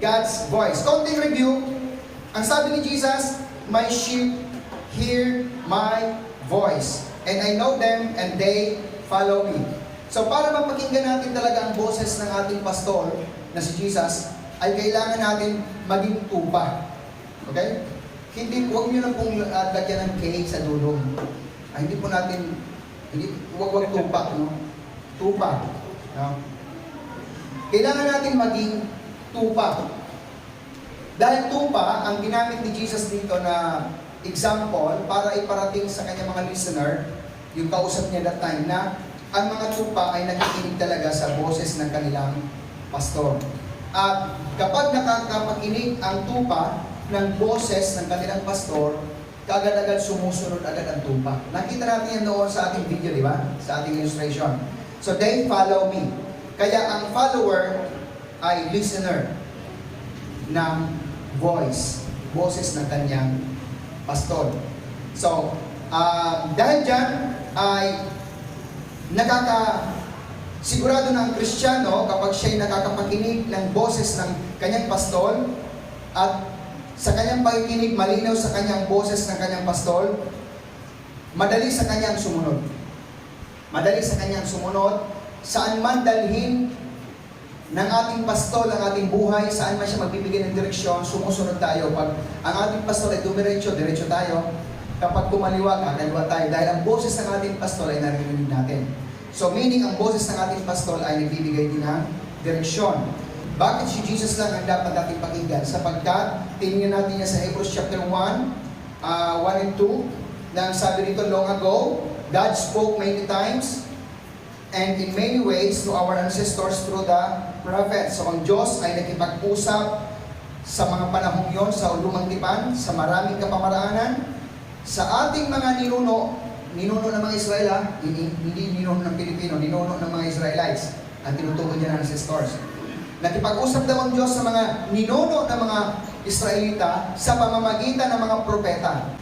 God's voice. Konting review, ang sabi ni Jesus, "My sheep hear my voice, and I know them, and they follow me." So para mapakinggan natin talaga ang boses ng ating pastor na si Jesus, ay kailangan natin maging tupa. Okay? Huwag nyo na pong lagyan ng cake sa dulo. Hindi po natin, huwag tupa, no? Tupa. No? Kailangan natin maging tupa. Dahil tupa, ang ginamit ni Jesus dito na example para iparating sa kanyang mga listener, yung kausap niya that time, na ang mga tupa ay nakikinig talaga sa boses ng kanilang pastor. At kapag nakakapakinig ang tupa ng boses ng kanilang pastor, kaagad-agad sumusunod agad ang tupa. Nakita natin yan noon sa ating video, di ba? Sa ating illustration. So they follow me. Kaya ang follower ay listener ng voice, boses ng kanyang pastor. So, dahil dyan ay sigurado na ang Kristiyano kapag siya'y nakakapakinig ng boses ng kanyang pastor at sa kanyang pakikinig malinaw sa kanyang boses ng kanyang pastor, madali sa kanyang sumunod. Madali sa kanyang sumunod, saan man dalhin ng ating pastor ang ating buhay, saan man siya magbibigay ng direksyon, sumusunod tayo. Pag ang ating pastor ay dumiretso, diretso tayo. Kapag kumaliwa, kakaliwa tayo. Dahil ang boses ng ating pastor ay narinig natin. So meaning, ang boses ng ating pastor ay nagbibigay din ng direksyon. Bakit si Jesus lang ang dapat natin pakinggan? Sapagkat, tingnan natin niya sa Hebrews chapter 1, 1 and 2, na sabi rito, long ago, God spoke many times, and in many ways to our ancestors through the prophets. So ang Diyos ay nakipag-usap sa mga panahong yon, sa lumang tipan, sa maraming kapamaraanan, sa ating mga ninuno ng mga Israel, hindi ninuno ng Pilipino, ninuno ng mga Israelites, ang tinutukoy niya ng ancestors. Nakipag-usap daw ang Diyos sa mga ninuno ng mga Israelita sa pamamagitan ng mga propeta.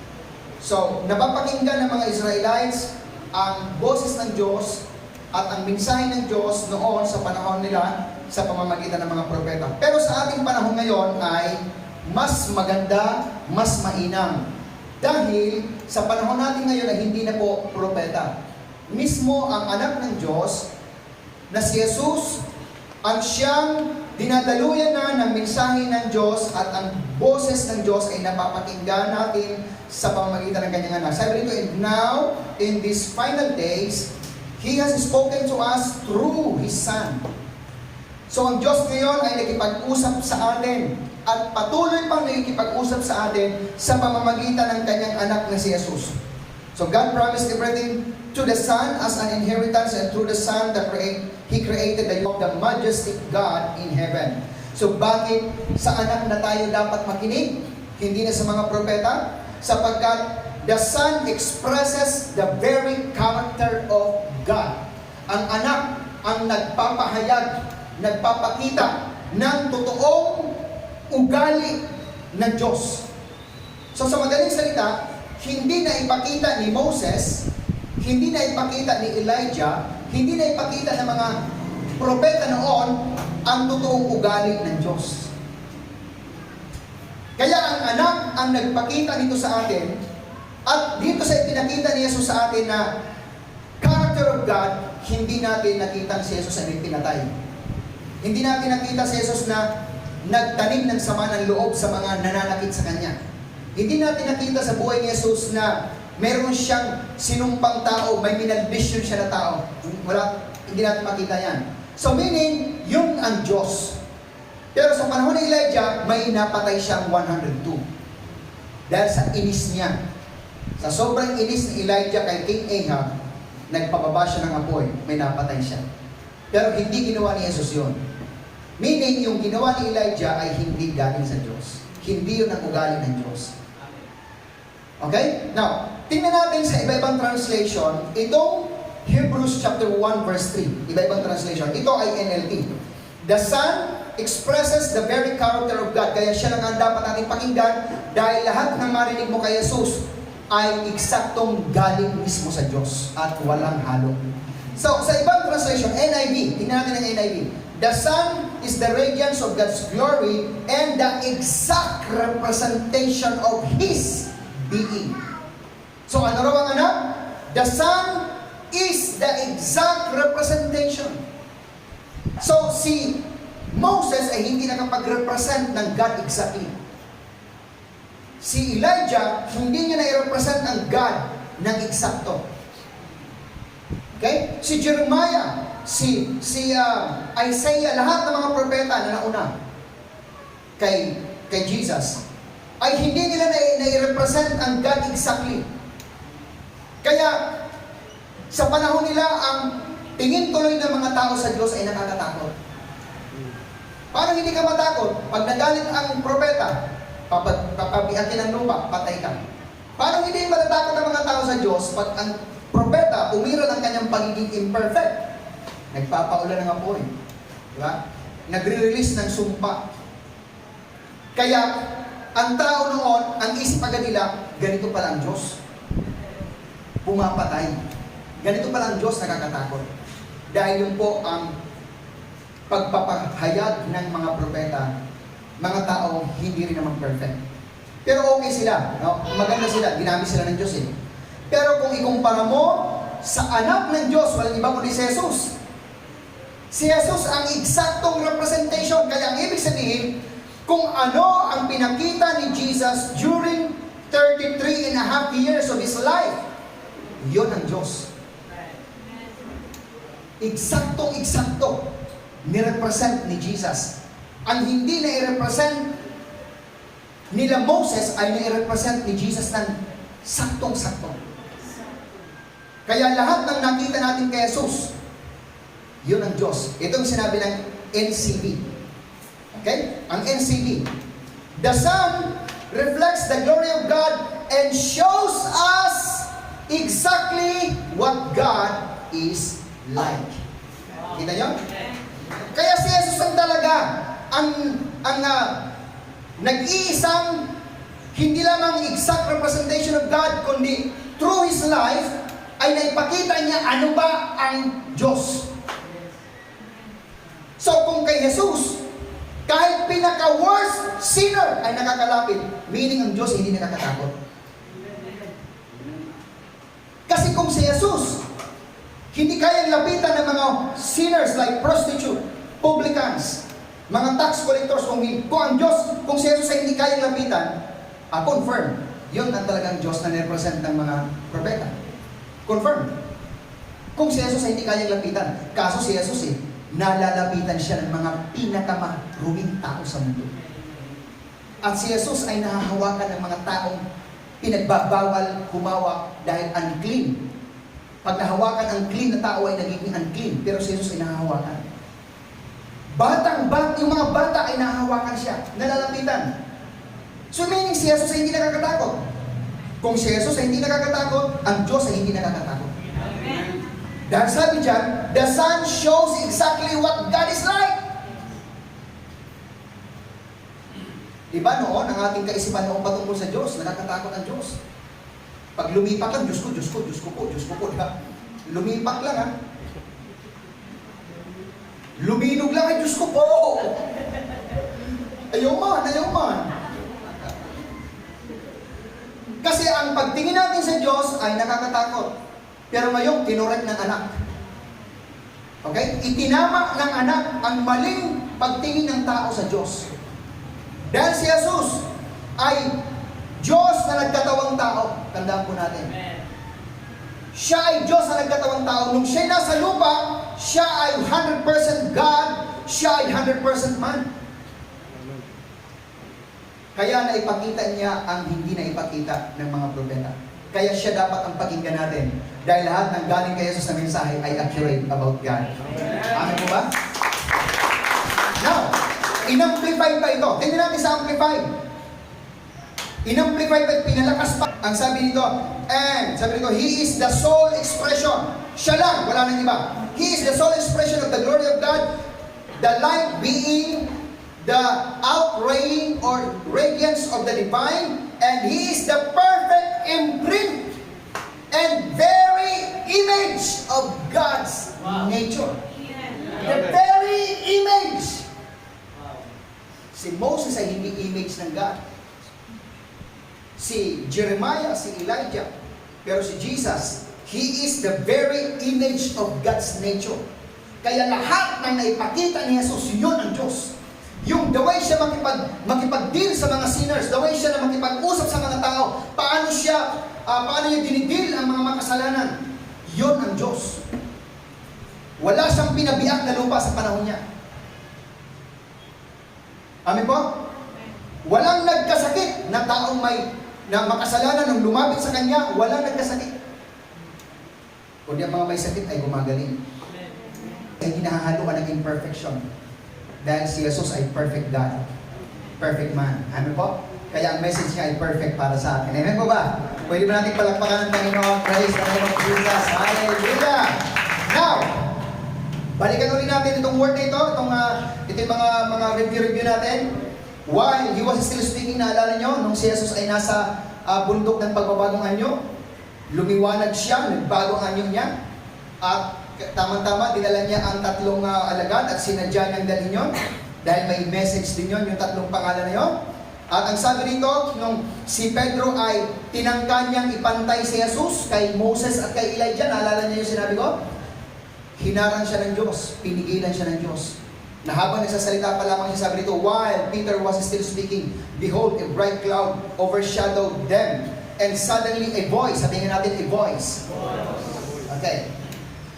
So, napapakinggan ng mga Israelites ang boses ng Diyos at ang mensahe ng Diyos noon sa panahon nila sa pamamagitan ng mga propeta. Pero sa ating panahon ngayon ay mas maganda, mas mainam. Dahil sa panahon natin ngayon ay hindi na po propeta. Mismo ang anak ng Diyos na si Jesus ang siyang dinadaluyan na ng mensahe ng Diyos at ang boses ng Diyos ay napapakinggan natin sa pamamagitan ng kanyang anak. Sabi rito, and now, in these final days, He has spoken to us through His Son. So ang Diyos ngayon ay nakipag-usap sa atin at patuloy pang nakikipag-usap sa atin sa pamamagitan ng kanyang anak na si Jesus. So God promised everything to the Son as an inheritance, and through the Son He created the majestic God in heaven. So bakit sa anak na tayo dapat makinig? Hindi na sa mga propeta? Sapagkat the Son expresses the very character of God. Ang anak ang nagpapahayag, nagpapakita ng totoong ugali ng Diyos. So sa madaling salita, hindi na ipakita ni Moses, hindi na ipakita ni Elijah, hindi na ipakita ng mga propeta noon ang totoong ugali ng Diyos. Kaya ang anak ang nagpakita nito sa atin, at dito sa ipinakita ni Jesus sa atin na character of God, hindi natin nakita si Jesus na pinatay. Hindi natin nakita si Jesus na nagtanim ng sama ng loob sa mga nananakit sa Kanya. Hindi natin nakita sa buhay ni Jesus na meron siyang sinumpang tao, may minalbisyon siya na tao. Hindi natin makita yan. So meaning, yun ang Diyos. Pero sa panahon ni Elijah, may napatay siyang 102. Dahil sa inis niya. Sa sobrang inis ni Elijah kay King Ahab, nagpababa siya ng apoy, may napatay siya. Pero hindi ginawa ni Jesus yun. Meaning, yung ginawa ni Elijah ay hindi galing sa Diyos. Hindi yun ang ugali ng Diyos. Okay? Now, tingnan natin sa iba-ibang translation, itong Hebrews chapter 1 verse 3, iba-ibang translation. Ito ay NLT. The Son expresses the very character of God. Kaya siya lang ang dapat natin pakinggan dahil lahat ng marinig mo kay Jesus ay eksaktong galing mismo sa Diyos at walang halo. So, sa ibang translation, NIV, tingnan natin ang NIV. The Son is the radiance of God's glory and the exact representation of His being. So ano raw ang anak? The Son is the exact representation. So si Moses ay hindi nakapag-represent ng God exactly. Si Elijah, hindi niya na-represent ang God ng eksakto. Okay? Si Jeremiah, si Isaiah, lahat ng mga propeta na nauna kay Jesus, ay hindi nila na-represent ang God exactly. Kaya, sa panahon nila, ang tingin tuloy ng mga tao sa Diyos ay nakakatakot. Paano hindi ka matakot? Pag nagalit ang propeta, papabihatin ng lupa, patay ka. Paano hindi matatakot ang mga tao sa Diyos pag ang propeta umiral ang kanyang pagiging imperfect? Nagpapaulan ng apoy. Diba? Nagre-release ng sumpa. Kaya, ang tao noon, ang isip agad nila, ganito pala ang Diyos. Pumapatay. Ganito pala ang Diyos, nakakatakot. Dahil yun po ang pagpapahayag ng mga propeta, mga tao hindi rin naman perfect. Pero okay sila, no? Maganda sila, ginamit sila ng Diyos eh. Pero kung ikumpara mo sa anak ng Diyos, walang iba kundi si Jesus. Si Jesus ang eksaktong representation, kaya ang ibig sabihin, kung ano ang pinakita ni Jesus during 33 and a half years of His life, yun ang Diyos. Eksaktong-eksakto ni-represent ni Jesus. Ang hindi na i-represent nila Moses ay na-i-represent ni Jesus ng saktong-sakto. Kaya lahat ng nakita natin kay Jesus, yun ang Diyos. Itong sinabi ng NCV. Okay? Ang NCV. The Son reflects the glory of God and shows us exactly what God is like. Kita nyo? Kaya si Jesus ang talaga ang nag-iisang hindi lamang exact representation of God, kundi through His life ay naipakita niya ano ba ang Diyos. So kung kay Jesus, kahit pinaka-worst sinner ay nakakalapit, meaning ang Diyos hindi nakakatakot. Kasi kung si Jesus, hindi kayang lapitan ng mga sinners like prostitute, publicans, mga tax collectors, kung ang Diyos, kung si Jesus ay hindi kayang lapitan, confirm, yun ang talagang Diyos na represent ng mga propeta. Confirm. Kung si Jesus ay hindi kayang lapitan, kaso si Jesus nalalapitan siya ng mga pinakamaruming tao sa mundo. At si Jesus ay nahahawakan ng mga taong pinagbabawal humawak dahil unclean. Pag nahawakan ang clean na tao ay nagiging unclean, pero si Jesus ay nahahawakan. Yung mga bata ay nahahawakan siya, nalalapitan. So meaning si Jesus ay hindi nakakatakot. Kung si Jesus ay hindi nakakatakot, ang Diyos ay hindi nakakatakot. Dahil sabi dyan, the Son shows exactly what God is like. Diba noon, ang ating kaisipan noon patungkol sa Diyos, nakakatakot ang Diyos. Pag lumipak lang, Diyos ko, Diyos ko, Diyos ko po, Diyos ko po, diba? Lumipak lang ha. Luminog lang ay Diyos ko po. Ayaw man. Kasi ang pagtingin natin sa Diyos ay nakakatakot. Pero ngayon, kinurek ng anak. Okay? Itinama ng anak ang maling pagtingin ng tao sa Diyos. Dahil si Jesus ay Diyos na nagkatawang tao. Tandaan po natin. Siya ay Diyos na nagkatawang tao. Nung siya nasa lupa, siya ay 100% God, siya ay 100% man. Kaya naipakita niya ang hindi naipakita ng mga propeta. Kaya siya dapat ang pakinggan natin. Dahil lahat ng galing kay Jesus na mensahe ay accurate about God. Amen po ba? Now, in-amplify pa ito. Tingnan natin sa amplify. In-amplify pa, pinalakas pa. Ang sabi nito, He is the sole expression. Siya lang, wala nang iba. He is the sole expression of the glory of God, the light being, the outraying or radiance of the divine, and He is the perfect imprint and very image of God's nature. The very image Si Moses ay hindi image ng God. Si Jeremiah, si Elijah. Pero si Jesus, He is the very image of God's nature. Kaya lahat ng naipakita ni Jesus, yun ang Diyos. Yung the way siya makipag-deal sa mga sinners, the way siya na makipag-usap sa mga tao, paano niya dinidil ang mga makasalanan, yun ang Diyos. Wala siyang pinabiak na lupa sa panahon niya. Amen po? Walang nagkasakit na taong na makasalanan nung lumapit sa Kanya, walang nagkasakit. Kundi ang mga may sakit ay gumagaling. Hindi nahahaluan ng imperfection. Dahil si Jesus ay perfect God. Perfect man. Amen po? Kaya ang message niya ay perfect para sa atin. Amen po ba? Pwede ba natin palakpakan ng Panginoon? Praise the name of Jesus. Hallelujah! Now, balikan ulit natin itong word na ito. Ito yung mga review natin. While He was still speaking, naalala nyo, nung si Jesus ay nasa bundok ng pagbabagong anyo, lumiwanag siya, nagbago ang anyo niya, at tama-tama, dinala niya ang tatlong alagad at sinadya niyang dalhin yun. Dahil may message din yun, yung tatlong pangalan na yun. At ang sabi rito, nung si Pedro ay tinangka niyang ipantay si Jesus kay Moses at kay Elijah, naalala niya yung sinabi ko? Hinarang siya ng Diyos, pinigilan siya ng Diyos. Na habang nagsasalita pa lamang siya, sabi rito, while Peter was still speaking, behold, a bright cloud overshadowed them. And suddenly a voice, sabihin natin a voice. Okay.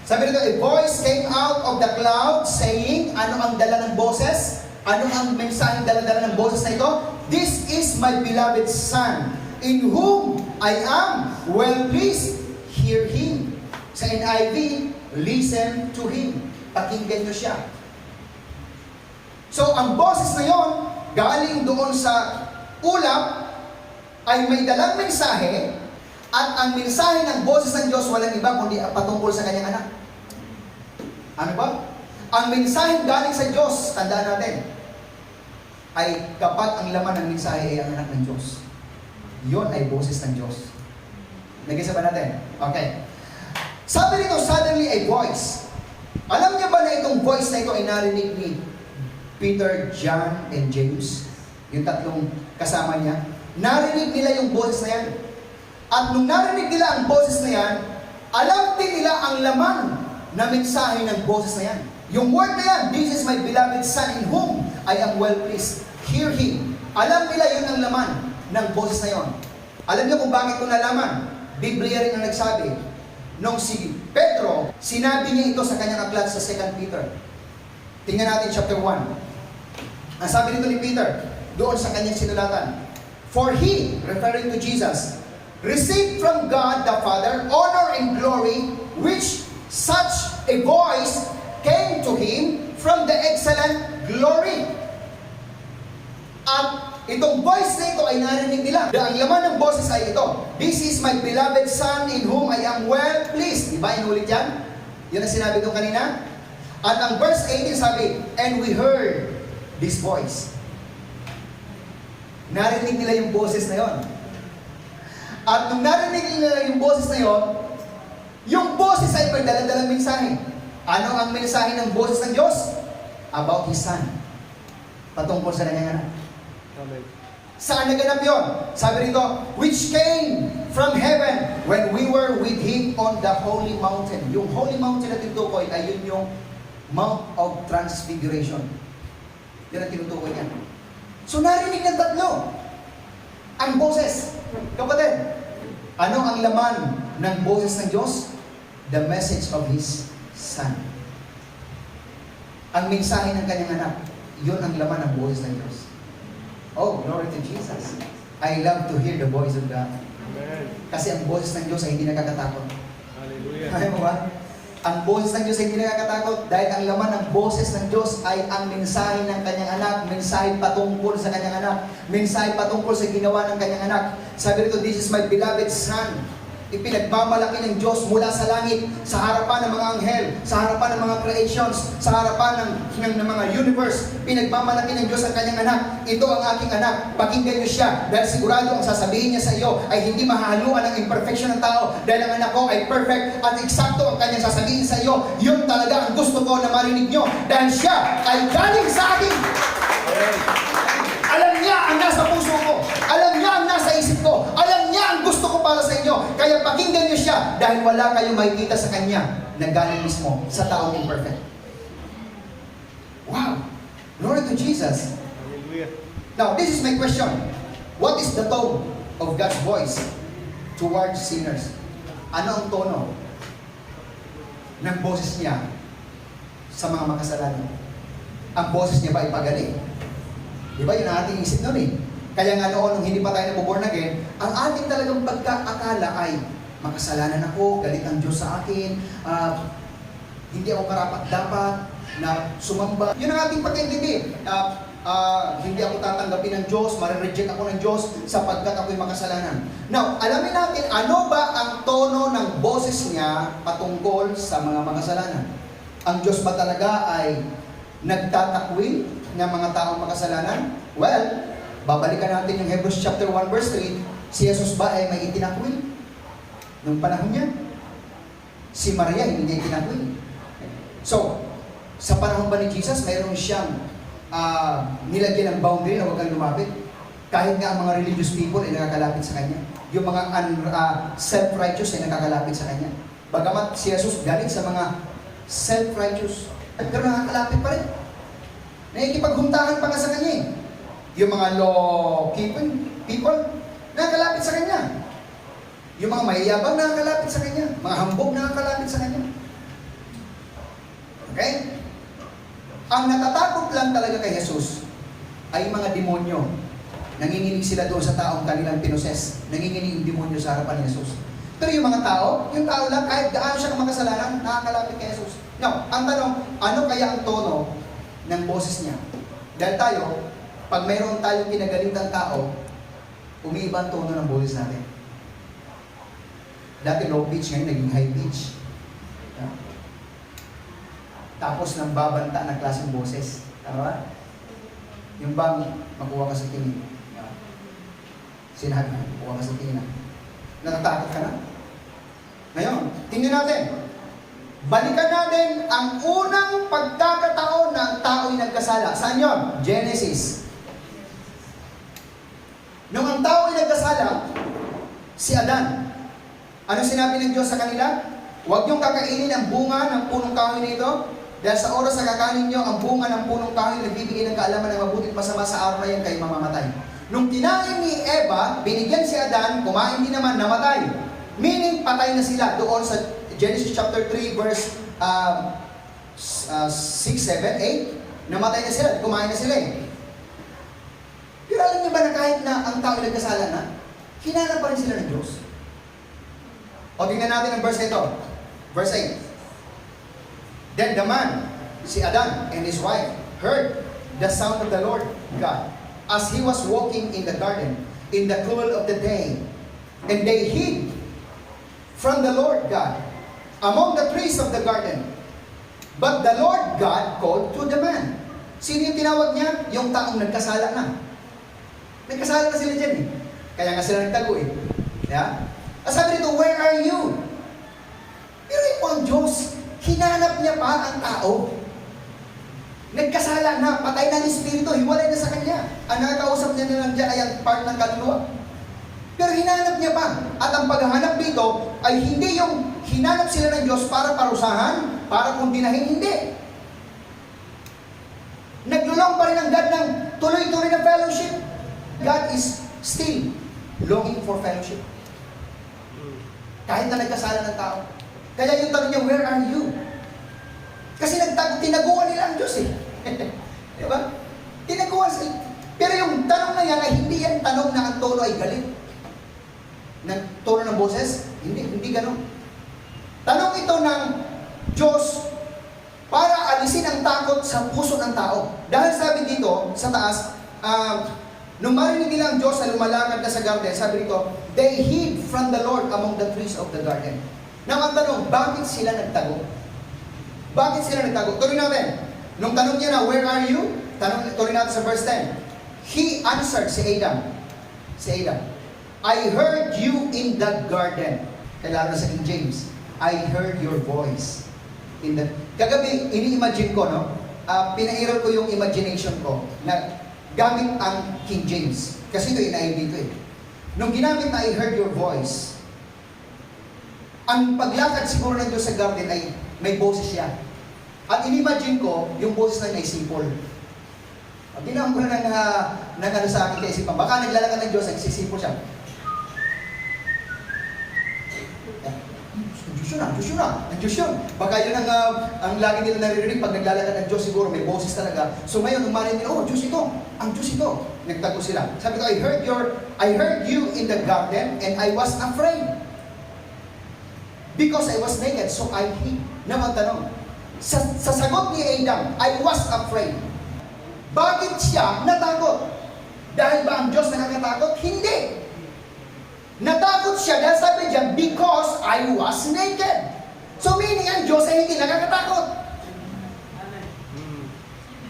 Sabi nito, a voice came out of the cloud saying, ano ang dala ng boses? Ano ang mensaheng dala-dala ng boses na ito? This is my beloved Son, in whom I am well pleased. Hear Him. Sa NIV, listen to Him. Pakinggan nyo siya. So, ang boses na yon, galing doon sa ulap, ay may dalang mensahe, at ang mensahe ng boses ng Diyos walang iba kundi patungkol sa kanyang anak. Ano ba? Ang mensahe galing sa Diyos, tandaan natin, ay kapag ang laman ng mensahe ay ang anak ng Diyos. Yun ay boses ng Diyos. Nag-isa ba natin? Okay. Sabi nito, suddenly a voice. Alam niyo ba na itong voice na ito ay narinig ni Peter, John, and James? Yung tatlong kasama niya. Narinig nila yung boses na yan. At nung narinig nila ang boses na yan, alam din nila ang laman na mensahe ng boses na yan. Yung word na yan, this is my beloved Son in whom I am well pleased. Hear Him. Alam nila yun ang laman ng boses na yon. Alam niyo kung bakit ko nalaman? Biblia rin ang nagsabi. Nung si Pedro, sinabi niya ito sa kanyang aklat sa 2 Peter. Tingnan natin chapter 1. Ang sabi nito ni Peter, doon sa kanyang sinulatan, for He, referring to Jesus, received from God the Father honor and glory, which such a voice came to Him from the excellent glory. At itong voice na ito ay narinig nila. Ang laman ng boses ay ito, this is my beloved Son in whom I am well pleased. Diba inulit yan? Yun ang sinabi ko kanina. At ang verse 18 sabi, and we heard this voice. Narinig nila yung boses na yon. At nung narinig nila yung boses na yon, yung boses ay may dala-dalang mensahe. Ano ang mensahe ng boses ng Diyos? About His Son. Patungkol sa kanyang anak. Amen. Saan naganap yun? Sabi rito, which came from heaven when we were with Him on the holy mountain. Yung holy mountain na tinutukoy ay yun yung Mount of Transfiguration. Yan ang tinutukoy niya. So narinig ng tatlo ang boses. Kapatid, ano ang laman ng boses ng Diyos? The message of His Son. Ang mensahe ng kanyang anak, yun ang laman ng boses ng Diyos. Oh, glory to Jesus. I love to hear the voice of God. Amen. Kasi ang boses ng Diyos ay hindi nakakatakot. Hallelujah. Ayaw mo ba? Ang boses ng Diyos ay hindi nakakatakot dahil ang laman ng boses ng Diyos ay ang mensahe ng kanyang anak, mensahe patungkol sa kanyang anak, mensahe patungkol sa ginawa ng kanyang anak. Sabi rito, this is my beloved Son. Ipinagmamalaki ng Diyos mula sa langit, sa harapan ng mga anghel, sa harapan ng mga creations, sa harapan ng mga universe. Pinagmamalaki ng Diyos ang kanyang anak. Ito ang aking anak. Pakinggan niyo siya dahil sigurado ang sasabihin niya sa iyo ay hindi mahahaluan ng imperfection ng tao dahil ang anak ko ay perfect at eksakto ang kanyang sasabihin sa iyo. Yun talaga ang gusto ko na marinig niyo dahil siya ay galing sa akin. dahil wala kayong makikita sa Kanya na galing mismo sa taong imperfect. Wow! Glory to Jesus. Hallelujah. Now, this is my question. What is the tone of God's voice towards sinners? Ano ang tono ng boses niya sa mga makasalanan? Ang boses niya ba ay pagaling? Di ba yun ang ating isip nun eh? Kaya nga noon, nung hindi pa tayo nabuborn again, ang ating talagang pagkaakala ay makasalanan ako, galit ang Diyos sa akin, hindi ako karapat-dapat na sumamba. Yun ang ating pag-intindi. Hindi ako tatanggapin ng Diyos, marireject ako ng Diyos sapagkat ako'y makasalanan. Now, alamin natin, ano ba ang tono ng boses niya patungkol sa mga makasalanan? Ang Diyos ba talaga ay nagtatakwil ng mga taong makasalanan? Well, babalikan natin yung Hebrews chapter 1 verse 3. Si Jesus ba ay may itinakwil? Nung panahon niya? Si Maria hindi niya itinakwil. So, sa panahon ba ni Jesus, mayroon siyang nilagyan ng boundary na huwag kang lumapit? Kahit nga ang mga religious people ay nakakalapit sa Kanya. Yung mga self-righteous ay nakakalapit sa Kanya. Bagamat si Jesus galing sa mga self-righteous, pero nakakalapit pa rin. Nakikipaghuntahan pa nga sa Kanya eh. Yung mga law-keeping people, nakakalapit sa Kanya. Yung mga mayayabang nakakalapit sa Kanya. Mga hambog nakakalapit sa Kanya. Okay? Ang natatakot lang talaga kay Jesus ay mga demonyo. Nanginginig sila doon sa taong kanilang pinoses. Nanginginig yung demonyo sa harapan ni Jesus. Pero yung mga tao, yung tao lang, kahit gaano siya makasalanan, nakakalapit kay Jesus. Now, ang tanong, ano kaya ang tono ng boses niya? Dahil tayo, pag mayroon tayong kinagalitang tao, umiiba ang tono ng boses natin. Dati low pitch, ngayon naging high pitch. Tapos nang babanta ng klaseng boses. Tama? Yung bang makuha ka sa tingin. Sinabi na, makuha ka sa tingin. Natatakot ka na? Ngayon, tingnan natin. Balikan natin ang unang pagkakataon na ang tao'y nagkasala. Saan yun? Genesis. Nung ang tao'y nagkasala, si Adan. Ano sinabi ng Diyos sa kanila? Huwag niyong kakainin ang bunga ng punong kahoy na ito. Dahil sa oras na kakanin niyo ang bunga ng punong kahoy, nagbibigay ng kaalaman ng mabuting masama sa araw na yan, kayo mamamatay. Nung kinain ni Eva, binigyan si Adan, kumain din naman, namatay. Meaning, patay na sila doon sa Genesis chapter 3, verse 6, 7, 8. Namatay na sila, kumain na sila eh. Pero alam niyo ba na kahit na ang tao nagkasala na, hinanap pa rin sila ng Diyos? O tingnan natin ang verse nito. Verse 8. Then the man, si Adan and his wife, heard the sound of the Lord God as he was walking in the garden in the cool of the day. And they hid from the Lord God among the trees of the garden. But the Lord God called to the man. Sino yung tinawag niya? Yung taong nagkasala na. Nagkasala na sila dyan eh. Kaya nga sila nagtago eh. Yeah? Sabi nito, where are you? Pero ito ang Diyos, hinanap niya pa ang tao. Nagkasala na, patay na ng Espiritu, hiwalay na sa Kanya. Ang nakakausap niya na lang dyan ay ang part ng kaluluwa. Pero hinanap niya pa. At ang paghahanap dito ay hindi yung hinanap sila ng Diyos para parusahan, para kundinahin, hindi. Naglulong pa rin ang God ng tuloy-tuloy na fellowship. God is still longing for fellowship. Kahit na nagkasala ng tao. Kaya yung tanong niya, where are you? Kasi tinaguan nila ang Diyos eh. Diba? Tinaguan sila. Pero yung tanong na yan ay hindi yan tanong na ang tono ay galit. Ng tono ng boses? Hindi ganun. Tanong ito ng Diyos para alisin ang takot sa puso ng tao. Dahil sabi dito, sa taas, nung marinig nila ang Diyos na lumalakad na sa garden, sabi dito, they hid from the Lord among the trees of the garden. Nang ang tanong, bakit sila nagtago? Bakit sila nagtago? Tuloy natin. Nung tanong niya na, where are you? Tuloy natin sa verse 10. He answered, si Adam, I heard you in the garden. Kailangan na sa King James. I heard your voice. Kagabi, ini-imagine ko, no? Pinairal ko yung imagination ko na gamit ang King James. Kasi ito, inayin dito eh. Nung ginamit na I heard your voice, ang paglakad siguro ng Diyos sa garden ay may boses siya. At inimagine ko, yung boses na yun ay sipol. At ginawa ko na ng ano sa akin kaisipan, baka naglalakad ng Diyos, nagsisipol siya. Diyos yun. Baka yun ang lagi nila naririnig pag naglalakad ng Diyos, siguro may boses talaga. So ngayon, umanin nila, oh, Diyos ito, ang Diyos ito. Nagtago sila. Sabi ko, I heard you in the garden and I was afraid. Because I was naked, so I hid. Naman tanong, sa sagot ni Adam, I was afraid. Bakit siya natakot? Dahil ba ang Diyos nakakatakot? Hindi. Natakot siya dahil sabi niya, because I was naked. So meaning ang Diyos ay hindi nakakatakot.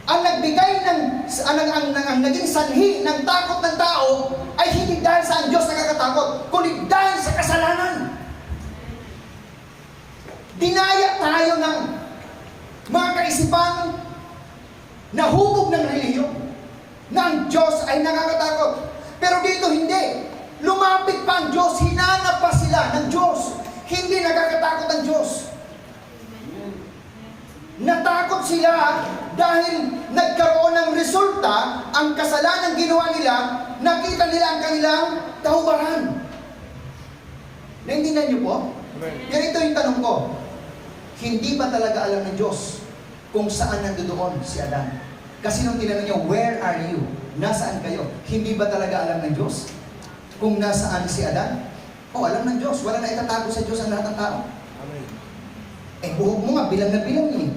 Ang nagbigay ang naging sanhi ng takot ng tao ay hindi dahil sa ang Diyos nakakatakot, kundi dahil sa kasalanan. Dinaya tayo ng mga kaisipan na hubog ng relihiyon na ang Diyos ay nakakatakot. Pero dito hindi. Lumapit pa ang Diyos, hinanap pa sila ng Diyos. Hindi nakakatakot ang Diyos. Natakot sila dahil nagkaroon ng resulta ang kasalanan ginawa nila, nakita nila ang kanilang kahubaran. Naintindihan niyo po? Pero ito yung tanong ko. Hindi ba talaga alam ng Diyos kung saan nandoon si Adan? Kasi nung tinanong niya, where are you? Nasaan kayo? Hindi ba talaga alam ng Diyos kung nasaan si Adan? Oh, alam ng Diyos. Wala na itatago sa Diyos ang lahat ng tao. Amen. Eh, buhok mo nga, bilang na bilang eh.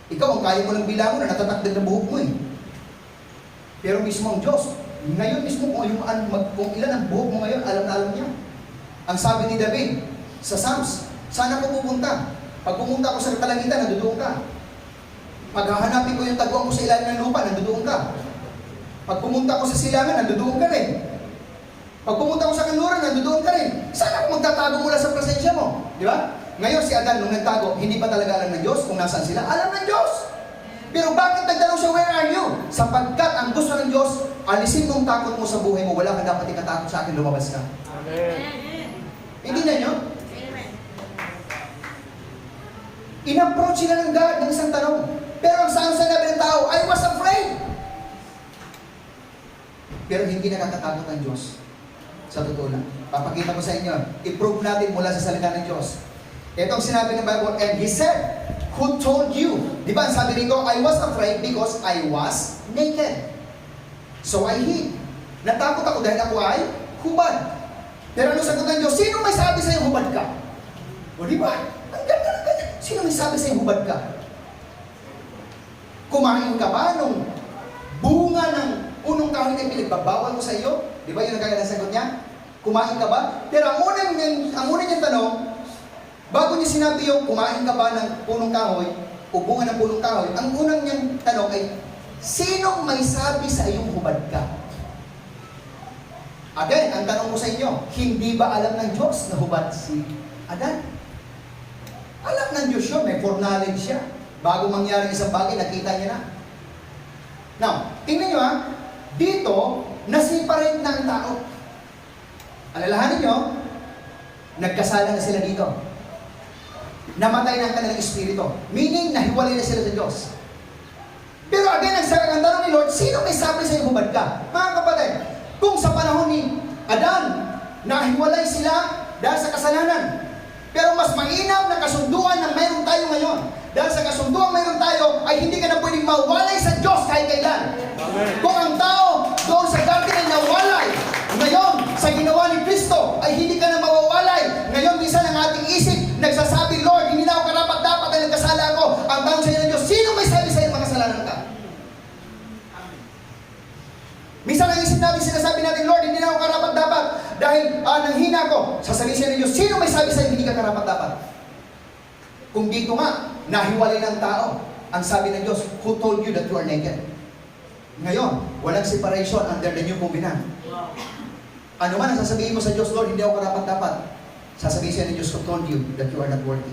Ikaw, ang kaya mo lang bilang mo na natatakdag na buhok mo eh. Pero mismo ang Diyos, ngayon mismo kung ilan ang buhok mo ngayon, alam na alam niya. Ang sabi ni David sa Psalms, saan ako pupunta? Pag pumunta ako sa kalangitan, nandoon ka. Pag hahanapin ko yung taguan ko sa ilalim ng lupa, nandoon ka. Pag pumunta ko sa silangan, nandoon ka rin. Pag pumunta ko sa kanluran, nandoon ka rin. Saan ako magtatago mula sa presensya mo? Di ba? Ngayon si Adan, nung nagtago, hindi pa talaga alam ng Diyos kung nasaan sila? Alam ng Diyos! Pero bakit nagtanong siya, where are you? Sapagkat ang gusto ng Diyos, alisin mong takot mo sa buhay mo, wala ka dapat ikatakot sa akin, lumabas ka. Amen. Hindi na nyo? In-approach sila ng God ng isang tanong. Pero ang sinabi ng tao, I was afraid. Pero hindi nakakatakot ang Diyos. Sa totoo lang. Papakita ko sa inyo. I-prove natin mula sa salita ng Diyos. Itong sinabi ng Bible, and He said, who told you? Di ba ang sabi rito, I was afraid because I was naked. So I hid. Natakot ako dahil ako ay hubad. Pero ano sagot ng Diyos? Sino may sabi sa'yo hubad ka? O di ba? Ang ganda ng ganda. Sino may sabi sa'yo hubad ka? Kumain ka ba nung bunga ng punong kahoy na pinagbabawal mo sa iyo? Di ba yun ang kaganda sagot niya? Kumain ka ba? Pero ang unang niyang tanong, bago niya sinabi yung kumain ka ba ng punong kahoy o bunga ng punong kahoy, ang unang niyang tanong ay, sinong may sabi sa iyong hubad ka? Again, ang tanong ko sa inyo, hindi ba alam ng Diyos na hubad si Adan? Alam ng Diyos yun, may foreknowledge siya. Bago mangyari isang bagay, nakita niya na. Now, tingnan nyo ha, dito, nasiparate na ang tao. Alalahanin nyo, nagkasala na sila dito. Namatay na ang kanilang espiritu. Meaning, nahiwalay na sila sa Diyos. Pero again, ang tanong ni Lord, sino may sabi sa iyong hubad ka? Mga kapatid, kung sa panahon ni Adan, nahiwalay sila dahil sa kasalanan. Pero mas mainam na kasunduan ng mayroon tayo ngayon. Dahil sa kasunduan mayroon tayo, ay hindi ka na pwedeng mawalay sa Diyos kahit kailan. Amen. Kung ang tao doon sa garden ay nawalay, ngayon, sa ginawa ni Kristo, ay hindi ka na mawawalay. Ngayon, minsan ang ating isip, nagsasabi, Lord, hindi na ako karapat-dapat ay nagkasala ako. Ang tanong sa inyo ng Diyos, sino may sabi sa iyo makasalanan ka? Minsan ang isip natin, sinasabi natin, Lord, hindi na ako karapat-dapat dahil nanghina ako. Sasabihin siya ng Diyos, sino may sabi sa iyo hindi ka karapat-dapat? Kung dito nga, nahiwalay ng tao, ang sabi ng Diyos, who told you that you are naked? Ngayon, walang separation under the new covenant. Ano man ang sasabihin mo sa Diyos, Lord, hindi ako karapat-dapat. Sasabihin siya ng Diyos, who told you that you are not worthy?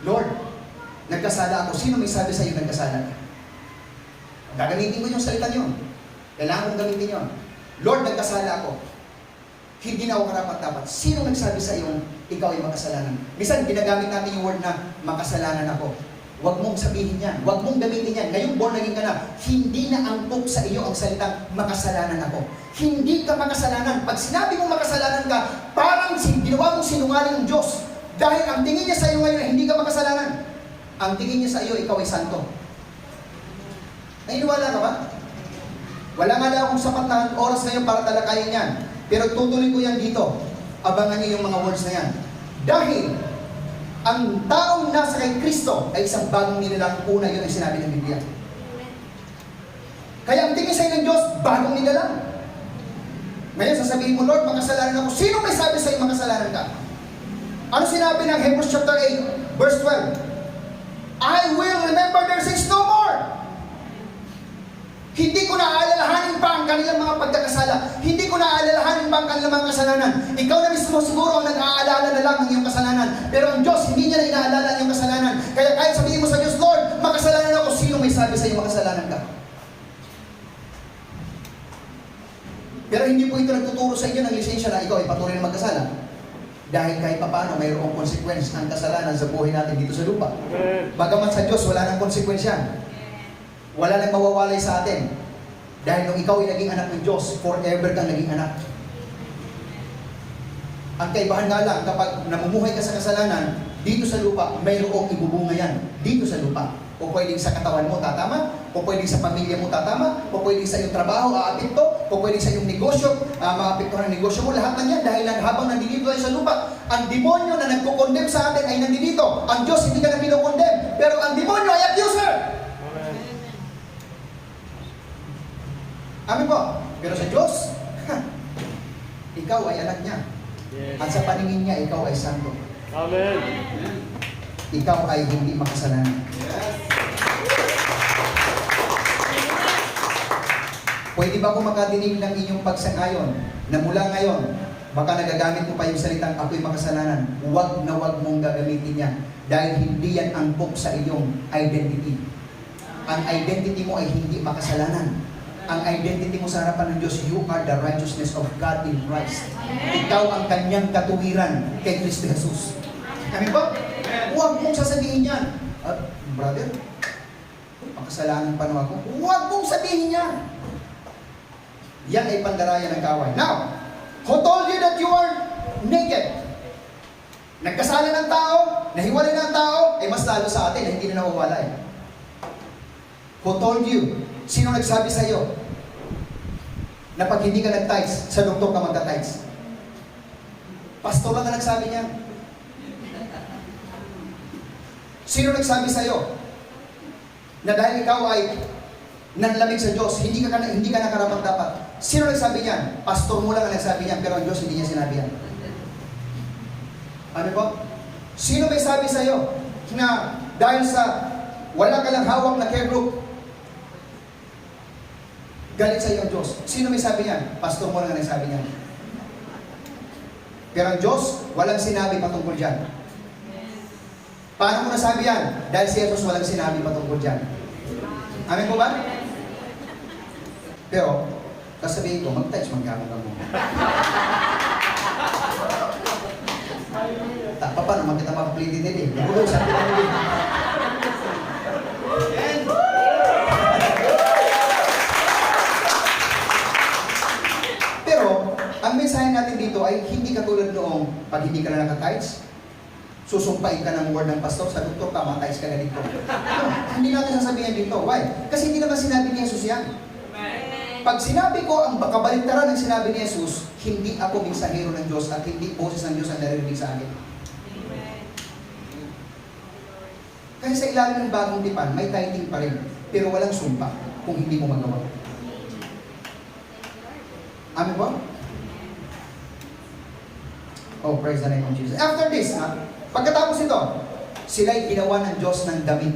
Lord, nagkasala ako. Sino may sabi sa iyo nagkasala ka? Gagamitin ko yung salita niyo. Kailangan kong gamitin yun. Lord, nagkasala ako. Hindi na ako karapat-dapat. Sino nagsabi sa iyo, ikaw ay makasalanan? Minsan, ginagamit natin yung word na makasalanan ako. Huwag mong sabihin yan. Huwag mong gamitin yan. Ngayong born again ka na, hindi na angkop sa iyo ang salitang makasalanan ako. Hindi ka makasalanan. Pag sinabi mong makasalanan ka, parang ginawa mong sinungaling ang Diyos. Dahil ang tingin niya sa iyo ngayon, hindi ka makasalanan. Ang tingin niya sa iyo, ikaw ay santo. Naniniwala ka ba? Wala nga lang akong sapat na oras ngayon para talakayin yan. Pero tutuloy ko yan dito. Abangan niyo yung mga words na yan. Dahil, ang taong nasa kay Kristo ay isang bagong nilalang. Una, yun ang sinabi ng Biblia. Kaya ang tingin sa iyo ng Diyos, bagong nilalang. Ngayon, sasabihin mo, Lord, makasalanan ako. Sino may sabi sa iyo makasalanan ka? Ano sinabi ng Hebrews chapter 8, verse 12? I will remember their sins no more. Hindi ko naaalalahanin pa ang kanilang mga pagkakasala. Hindi ko naaalalahanin pa ang kanilang mga kasalanan. Ikaw na mismo siguro ang nag-aalala na lang ng iyong kasalanan. Pero ang Diyos, hindi niya na inaalala ang iyong kasalanan. Kaya kahit sabihin mo sa Diyos, Lord, makasalanan ako, sino may sabi sa iyo makasalanan ka? Pero hindi po ito nagtuturo sa inyo ng lisensya na ikaw ay patuloy na magkasala. Dahil kahit paano mayroong consequence ang kasalanan sa buhay natin dito sa lupa. Bagamat sa Diyos, wala nang consequence yan. Wala nang mawawalay sa atin. Dahil nung ikaw ay naging anak ng Diyos, forever kang naging anak. Ang kaibahan nga lang, kapag namumuhay ka sa kasalanan, dito sa lupa, mayroong ibubunga yan. Dito sa lupa. O pwedeng sa katawan mo tatama, o pwedeng sa pamilya mo tatama, o pwedeng sa iyong trabaho, aapekto, o pwedeng sa iyong negosyo, maapektuhan ang negosyo mo, lahat ng yan, dahil habang nandito tayo sa lupa, ang demonyo na nagko-condemn sa atin ay nandito. Ang Diyos hindi ka na pinokondemn, pero ang demonyo ay accuser. Amin po. Pero sa Diyos, ikaw ay anak niya. Yes. At sa paningin niya, ikaw ay santo. Amen. Ikaw ay hindi makasalanan. Pwede ba kung makadinig ng inyong pagsang-ayon na mula ngayon, baka nagagamit mo pa yung salitang ako'y makasalanan? Huwag na huwag mong gagamitin yan. Dahil hindi yan angkop sa iyong identity. Ang identity mo ay hindi makasalanan. Ang identity mo sa harapan ng Diyos, you are the righteousness of God in Christ. Ikaw ang kanyang katuwiran kay Kristo Jesus. Kami ba? Huwag mong sasabihin yan. Brother, makasalanan pa naman ako. Huwag mong sabihin yan. Yan ay pandaraya ng kaway. Now, who told you that you are naked? Nagkasala ng tao, nahiwalay ng tao, ay mas lalo sa atin, hindi na nawawala eh. Who told you? Sino nagsabi sa iyo na pag hindi ka nag-tights, sa doktor ka magka-tights? Pastor lang na nagsabi niya. Sino nagsabi sa iyo na dahil ikaw ay nanlamig sa Diyos, hindi ka nakarapat-dapat? Sino nagsabi niyan? Pastor mo lang ang nagsabi niyan, pero ang Diyos hindi niya sinabi yan. Ano po? Sino may sabi sa iyo na dahil sa wala ka lang hawak na care group, galit sa iyo ang Diyos? Sino may sabi niyan? Pastor mo lang ang nagsabi niyan. Pero ang Diyos, walang sinabi patungkol dyan. Paano mo nasabi yan? Dahil si Jesus walang sinabi patungkol dyan. Amin po ba? Pero, kasabihin ko, mag-touch, magkamang ka mo. Pa naman kita makaplitin din eh. Nagulo, sabi ko din. Pero, ang mensahe natin dito ay hindi katulad noong pag hindi ka na naka-tights, susumpain ka ng word ng pastor, sa doktor ka, matights ka na dito. No, hindi natin sasabihin dito. Why? Kasi hindi naman sinabi ni Jesus yan. Pag sinabi ko ang kabaligtaran ng sinabi ni Jesus, hindi ako mensahero ng Diyos at hindi boses ng Diyos ang naririnig sa akin. Kasi sa ilalim ng bagong tipan, may tithing pa rin, pero walang sumpa kung hindi mo magawa. Amen ba? Oh, praise the name of Jesus. After this, pagkatapos ito, sila'y ginawa ng Diyos ng damit.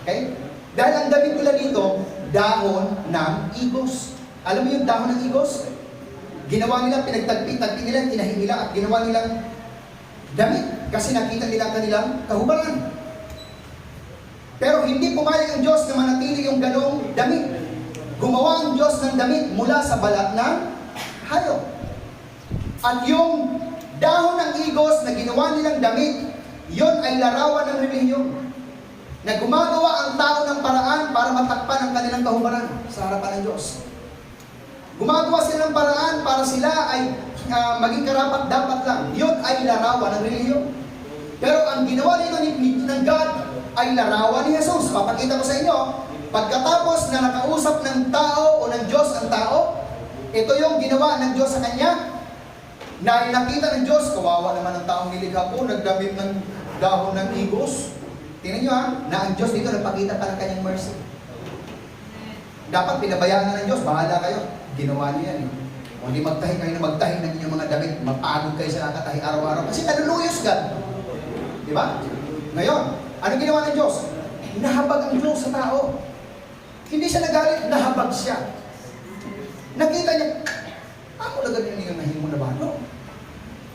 Okay? Dahil ang damit nila dito, dahon ng igos. Alam mo yung dahon ng igos? Ginawa nila, pinagtagpi nila, tinahin nila, at ginawa nilang damit. Kasi nakita nila kanilang kahubaran. Pero hindi pumayag ang Diyos na manatili yung ganong damit. Gumawa ang Diyos ng damit mula sa balat ng hayop. At yung dahon ng igos na ginawa nilang damit, yun ay larawan ng relihiyon. Na gumagawa ang tao ng paraan para matakpan ang kanilang kahubaran sa harapan ng Diyos. Gumagawa sila ng paraan para sila ay maging karapat-dapat lang. Yun ay larawan ng relihiyon. Pero ang ginawa nito ng God ay larawan ni Jesus. Papakita ko sa inyo, pagkatapos na nakausap ng tao o ng Diyos ang tao, ito yung ginawa ng Diyos sa kanya, na nakita ng Diyos, kawawa naman ang taong nilikha ko, nagdamit ng dahon ng igos. Tingnan nyo na ang Diyos dito nagpakita pa ng kanyang mercy. Dapat pinabayaan na ng Diyos, bahala kayo. Ginawa niyo yan. O di magtahi kayo na magtahi ng inyong mga damit, mapagod kayo sa nakatahi araw-araw. Kasi naluluyos God. Di ba? Ngayon, ano ginawa ng Diyos? Nahabag ang Diyos sa tao. Hindi siya nagalit, nahabag siya. Nakita niya, ako na ganyan yung nahimong na balo.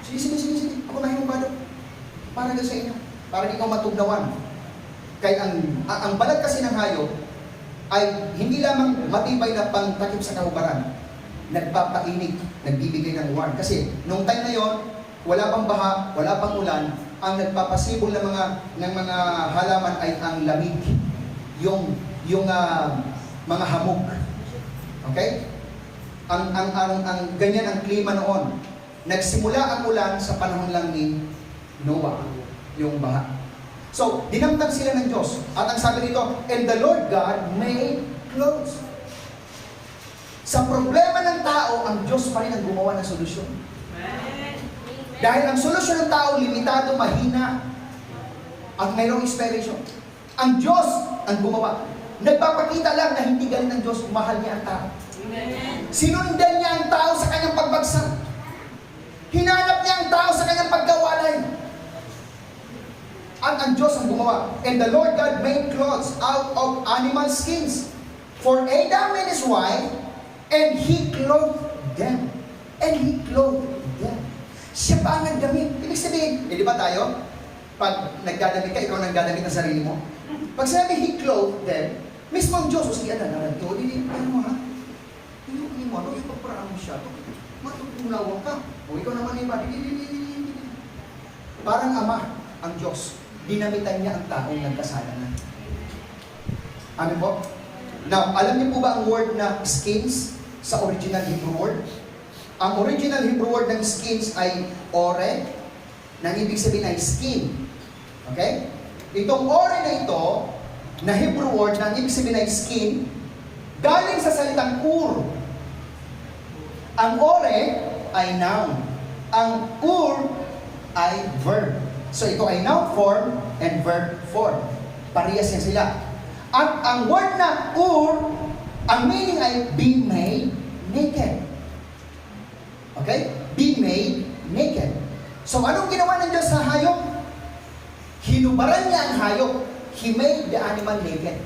Sige. Ako nahimong balo. Para sa inyo. Para di ka matugnawan. Kaya ang balat kasi ng hayop ay hindi lamang matibay na pangtakip sa kahubaran. Nagpapainig, nagbibigay ng warn. Kasi nung time na yon, wala pang baha, wala pang ulan, ang nagpapasibol ng mga halaman ay ang lamig. Yung mga hamog. Okay? Ang ganyan ang klima noon. Nagsimula ang ulan sa panahon lang ni Noah, yung baha. So, dinamdam sila ng Diyos. At ang sabi dito, and the Lord God made clothes. Sa problema ng tao, ang Diyos pa rin ang gumawa ng solusyon. Dahil ang solusyon ng tao, limitado, mahina, at mayroong inspiration. Ang Diyos ang gumawa. Nagpapakita lang na hindi galing ng Diyos, mahal niya ang tao. Sinundan niya ang tao sa kanyang pagbagsak. Hinanap niya ang tao sa kanyang pagkawalay. At ang Diyos ang gumawa. And the Lord God made clothes out of animal skins for Adam and his wife, and He clothed them. And He clothed them. Siya pa ang nagdamit. Ibig sabihin, di ba tayo? Pag nagdadamit ka, ikaw nagdadamit ng sarili mo. Pag sinabi He clothed them, mismo ang Diyos, o sige, ano mo ha? Hindi mo, yung pagparaan mo siya, matutunawan ka. O ikaw naman iba, parang Ama, ang Diyos. Dinamitan niya ang taong nagkasalanan. Amen po? Now, alam niyo po ba ang word na skins sa original Hebrew word? Ang original Hebrew word ng skins ay ore, na ibig sabihin ay skin. Okay? Itong ore na ito, na Hebrew word na ibig sabihin ay skin, galing sa salitang ur. Ang ore ay noun. Ang ur ay verb. So ito ay noun form and verb form. Parehas yan sila. At ang word na ur, ang meaning ay be made naked. Okay? Be made naked. So anong ginawa ng Diyos sa hayop? Hinubaran niya ang hayop. He made the animal naked.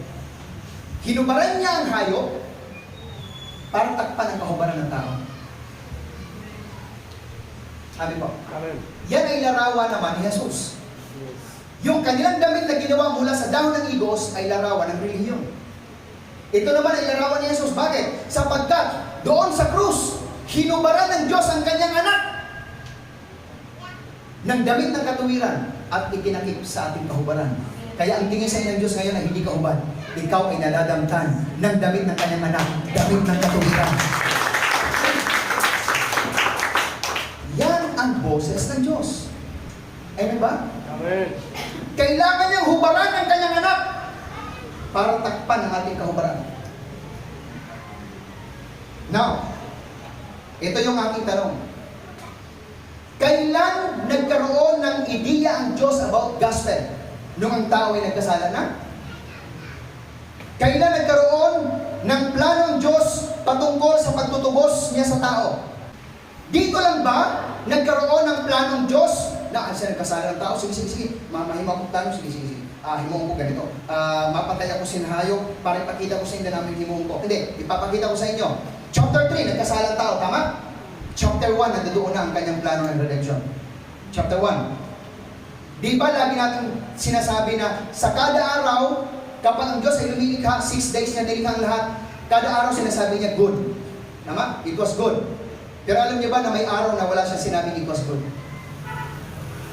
Hinubaran niya ang hayop para takpan ang kahubaran ng tao. Sabi po. Amen. Yan ay larawan naman ni Jesus. Yung kanilang damit na ginawa mula sa dahon ng igos ay larawan ng relihiyon. Ito naman ay larawan ni Jesus. Bakit? Sapagkat doon sa krus, hinubaran ng Diyos ang kanyang anak ng damit ng katuwiran at ikinakip sa ating kahubaran. Kaya ang tingin sa inyo ng Diyos ngayon ay hindi ka ubad. Ikaw ay nadadamtan ng damit ng kanyang anak, damit ng katuwiran. Yan ang boses ng Diyos. Amen ba? Amen. Kailangan niyang hubaran ang kanyang anak para takpan ang ating kahubaran. Now, ito yung aking tanong. Kailan nagkaroon ng ideya ang Diyos about gospel? Nung ang tao ay nagkasala na? Kailan nagkaroon ng plano ng Diyos patungkol sa pagtutubos niya sa tao? Dito lang ba nagkaroon ng planong Diyos na siya nagkasala ng tao? Sige. Mahima ko tayo. Sige. Himong ko ganito. Mapatay ako sinahayok para ipakita ko sa inyo namin himong ko. Hindi, ipapakita ko sa inyo. Chapter 3, nagkasala ng tao. Tama? Chapter 1, nandoon na ang kanyang plano ng redemption. Chapter 1. Di ba lagi natin sinasabi na sa kada araw, kapag ang Diyos ay lumilikha, 6 days niya nilikha ang lahat, kada araw sinasabi niya good. Tama? It was good. Pero alam niyo ba na may araw na wala siyang sinabing it was good?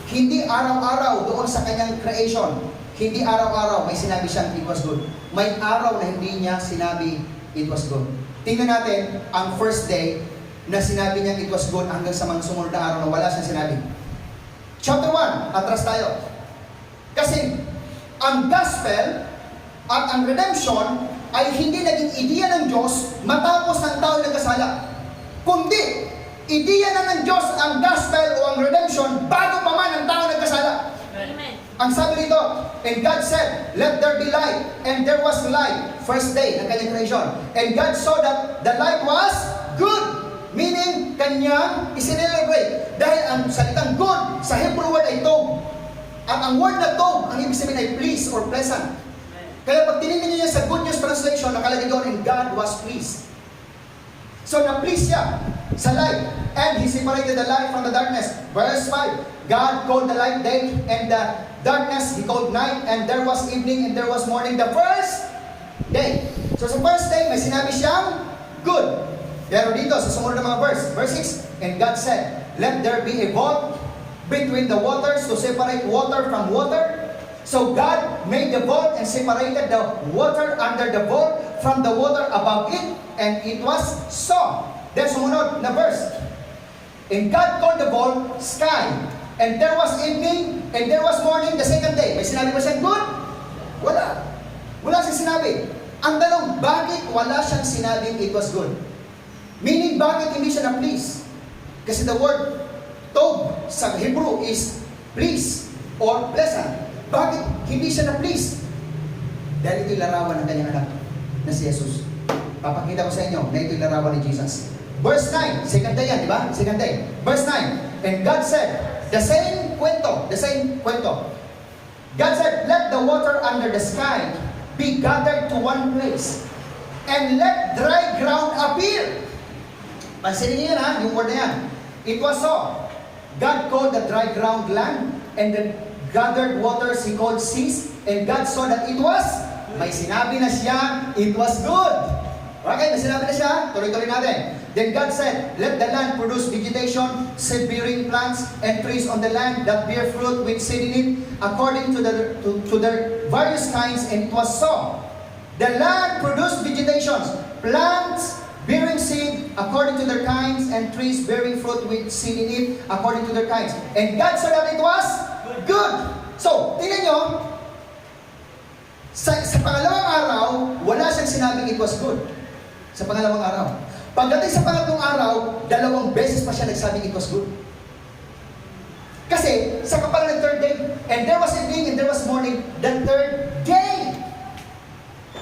Hindi araw-araw doon sa kanyang creation. Hindi araw-araw may sinabi siyang it was good. May araw na hindi niya sinabi it was good. Tingnan natin ang first day na sinabi niya it was good hanggang sa mga sumunod na araw na wala siyang sinabi. Chapter 1, atras tayo. Kasi ang gospel at ang redemption ay hindi naging ideya ng Diyos matapos ng tao nagkasala. Kundi, ideya na ng Diyos ang gospel o ang redemption bago pa man ang tao nagkasala. Amen. Ang sabi dito, and God said, let there be light. And there was light. First day ng kanyang creation. And God saw that the light was good. Meaning, kanyang isinelebrate. Dahil ang salitang good sa Hebrew word ay tov. At ang word na tov, ang ibig sabihin ay please or pleasant. Kaya pag tinignan niyo sa Good News Translation, nakalagay doon, and God was pleased. So, na-please siya sa light. And He separated the light from the darkness. Verse 5, God called the light day, and the darkness He called night, and there was evening, and there was morning, the first day. So, sa first day, may sinabi siyang good. Pero dito, sa sumunod na mga verse 6, and God said, let there be a vault between the waters to separate water from water. So God made the vault and separated the water under the vault from the water above it, and it was so. Then sumunod na verse. And God called the vault sky, and there was evening, and there was morning the second day. May sinabi ba siyang good? Wala. Wala siyang sinabi. Ang tanong, bakit wala siyang sinabing it was good? Meaning, bakit hindi siya na-please? Kasi the word tov sa Hebrew is please or pleasant. Bakit hindi siya na-please? Dahil ito'y larawan ng kanyang anak na si Jesus. Papakita ko sa inyo na ito'y larawan ni Jesus. Verse 9, second day yan, di ba? Second day. Verse 9, and God said, the same kwento. God said, let the water under the sky be gathered to one place, and let dry ground appear. Pansinin niyo yan ha, yung word na yan. It was so. God called the dry ground land, and the gathered waters He called seas, and God saw that it was, may sinabi na siya, it was good. Okay, may sinabi na siya, tuloy-tuloy natin. Then God said, let the land produce vegetation, seed-bearing plants, and trees on the land that bear fruit with seed in it, according to their various kinds, and it was so. The land produced vegetations, plants bearing seed according to their kinds, and trees bearing fruit with seed in it, according to their kinds. And God saw that it was good. So, tingnan nyo, sa pangalawang araw, wala siyang sinabing it was good. Sa pangalawang araw. Pagdating sa pangatlong araw, 2 beses pa siya nagsabing it was good. Kasi, sa kapalan ng third day, and there was evening and there was morning, the third day.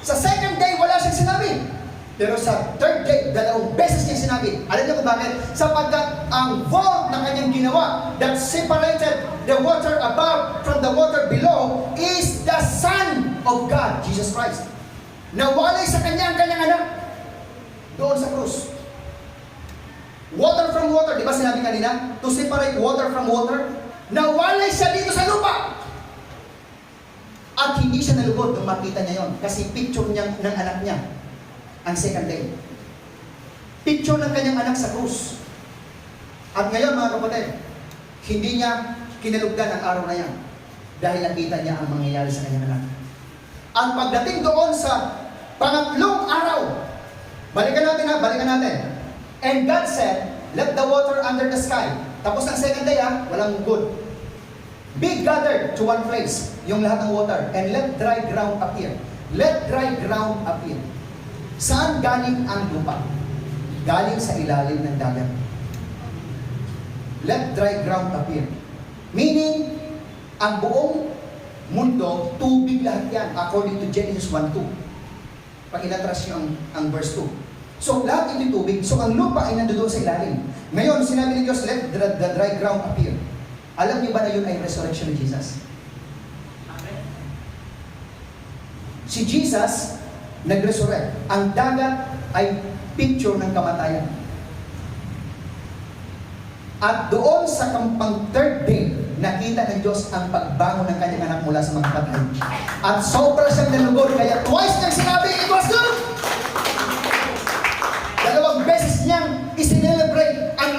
Sa second day, wala siyang sinabi. Pero sa third day, 2 beses niya sinabi. Alam niyo kung bakit? Sapagkat ang vault na kanyang ginawa that separated the water above from the water below is the Son of God, Jesus Christ. Nawalay sa kanya ang kanyang anak doon sa krus. Water from water, di ba sinabi kanina? To separate water from water. Nawalay siya dito sa lupa. At hindi siya nalugod nung makita niya yon. Kasi picture niya ng anak niya. Ang second day. Picture ng kanyang anak sa krus. At ngayon mga kapatid, hindi niya kinalugdan ang araw na yan dahil nakita niya ang mangyayari sa kanyang anak. Ang pagdating doon sa pangatlong araw, balikan natin. And God said, let the water under the sky. Tapos ng second day walang good. Be gathered to one place, yung lahat ng water, and let dry ground appear. Let dry ground appear. Saan galing ang lupa? Galing sa ilalim ng dagat. Let dry ground appear. Meaning, ang buong mundo, tubig lahat yan, according to Genesis 1:2. Pag inatras nyo ang verse 2. So, lahat ito'y tubig. So, ang lupa ay nandoon sa ilalim. Ngayon, sinabi ni Diyos, let the dry ground appear. Alam niyo ba na yun ay resurrection ni Jesus? Amen. Si Jesus, nag-resurrect. Ang dagat ay picture ng kamatayan. At doon sa kampang third day, nakita ng Diyos ang pagbangon ng kanyang anak mula sa mga patay. At sobra siyang nalugod, kaya twice niyang sinabi, it was good! 2 beses niyang isinelebrate ang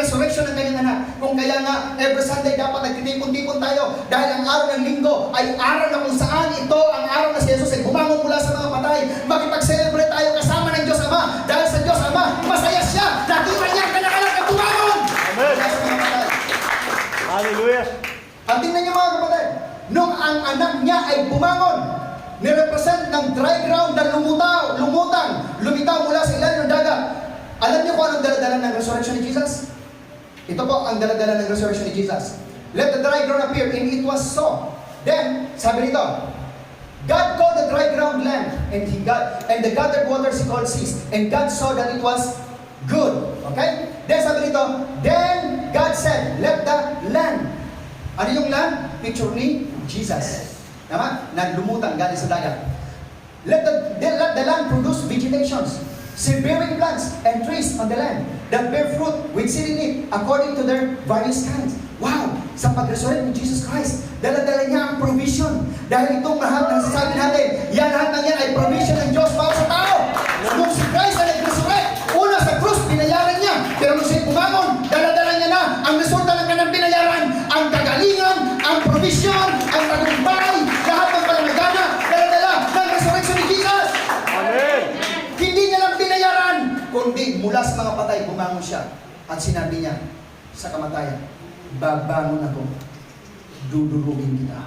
Kaya nga, every Sunday dapat nagtitipon-tipon tayo dahil ang araw ng linggo ay araw na kung saan ito ang araw na si Jesus ay bumangon mula sa mga patay. Makipag-celebrate tayo kasama ng Diyos Ama dahil sa Diyos Ama, masaya siya. Nakita niya ang kanya-kanya na bumangon Amen. mula sa mga patay. Hallelujah. At tingnan niyo mga kapatid, nung ang anak niya ay bumangon, nirepresent ng dry ground na lumitaw mula sa ilalim ng dagat. Alam niyo kung anong daladala ng resurrection ni Jesus? Ito po ang daladala ng resurrection ni Jesus. Let the dry ground appear, and it was so. Then, sabi nito, God called the dry ground land, and the gathered waters He called seas, and God saw that it was good. Okay? Then sabi nito, then God said, let the land. Ano yung land? Picture ni Jesus. Tama? Na lumutang galing sa dagat. Let the land produce vegetations, seed-bearing plants and trees on the land that bear fruit with seed in it according to their various kinds. Wow! Sa pag-resurrect ni Jesus Christ, dala-dala niya ang provision. Dahil itong lahat ng sasabi natin, lahat ng yan ay provision ng Diyos para sa tao. Nung si Christ na nag-resurrect, una sa krus, binayaran niya. Pero nung siya bumangon, dala-dala niya na ang resulta ng kanyang binayaran, ang kagalingan, ang provision, ang tagumpay, lahat ng palamagana, dala-dala ng resurrection ni Jesus. Amen. Hindi niya lang binayaran, kundi mula sa mga patay, bumangon siya. At sinabi niya sa kamatayan, babangon ako, dudurugin kita.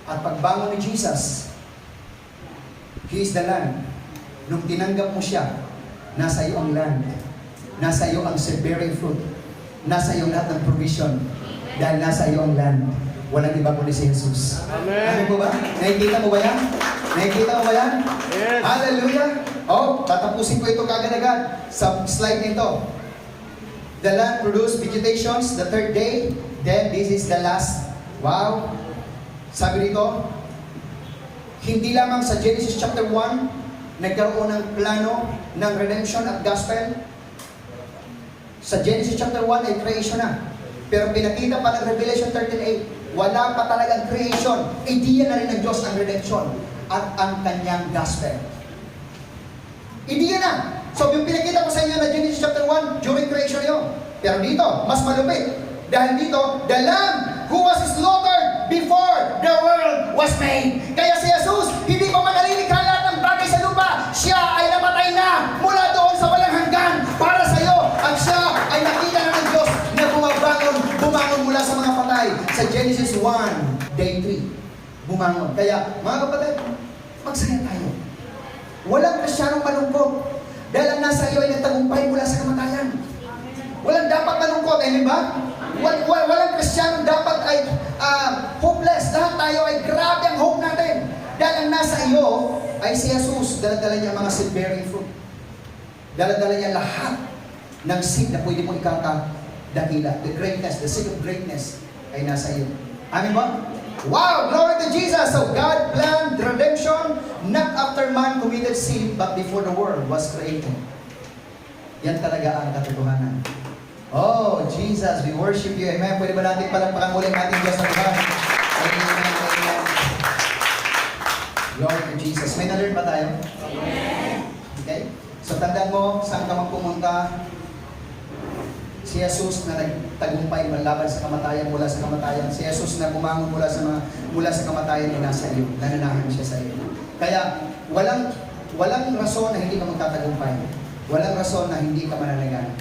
At pagbangon ni Jesus, He is the land. Nung tinanggap mo siya, nasa iyo ang land. Nasa iyo ang seed-bearing fruit. Nasa iyo lahat ng provision. Dahil nasa iyo ang land. Walang iba kundi si Jesus. Amen. Ano po ba? Nakikita mo ba yan? Nakikita mo ba yan? Yes. Hallelujah! Oh, tatapusin ko ito kagad-agad sa slide nito. The land produced vegetations the third day. Then this is the last. Wow! Sabi dito, hindi lamang sa Genesis chapter 1 nagkaroon ng plano ng redemption at gospel. Sa Genesis chapter 1 ay creation na. Pero pinakita pa ng Revelation 13:8, wala pa talagang creation. Idea na rin ng Diyos ang redemption at ang kanyang gospel. Idea na. So yung pinakita ko sa inyo na Genesis chapter 1, during creation yun. Pero dito, mas malupit. Dahil dito, the Lamb who was slaughtered before the world was made. Kaya si Jesus, hindi pa manalilikha lahat ng bagay sa lupa. Siya ay namatay na mula doon sa walang hanggan para sa iyo. At siya ay nakita na ng Diyos na bumangon mula sa mga patay. Sa Genesis 1, day 3, bumangon. Kaya, mga kapatid, magsaya tayo. Walang Kristiyanong malungkot. Dahil ang nasa iyo ay nagtagumpay mula sa kamatayan. Walang dapat malungkot, di ba? Walang Kristiyanong dapat ay hopeless. Lahat tayo ay grabe ang hope natin. Dahil ang nasa iyo ay si Jesus. Dala-dala niya mga seed-bearing fruit. Dala-dala niya lahat ng seed na pwede mong ikakadakila. The greatness, the seed of greatness ay nasa iyo. Amin ba? Wow! Glory to Jesus! So God planned redemption not after man committed sin but before the world was created. Yan talaga ang katotohanan. Oh, Jesus, we worship you. Amen. Pwede ba natin palagpakan muli ang ating Diyos na Tuhan? Amen. Amen. Glory to Jesus. May na-learn ba tayo? Amen. Okay? So tandaan mo, saan ka man pumunta, si Jesus na nagtagumpay laban sa kamatayan, mula sa kamatayan. Si Jesus na bumangon mula sa kamatayan ay nasa iyo. Nananahan siya sa iyo. Kaya walang rason na hindi ka magtatagumpay. Walang rason na hindi ka mananagan.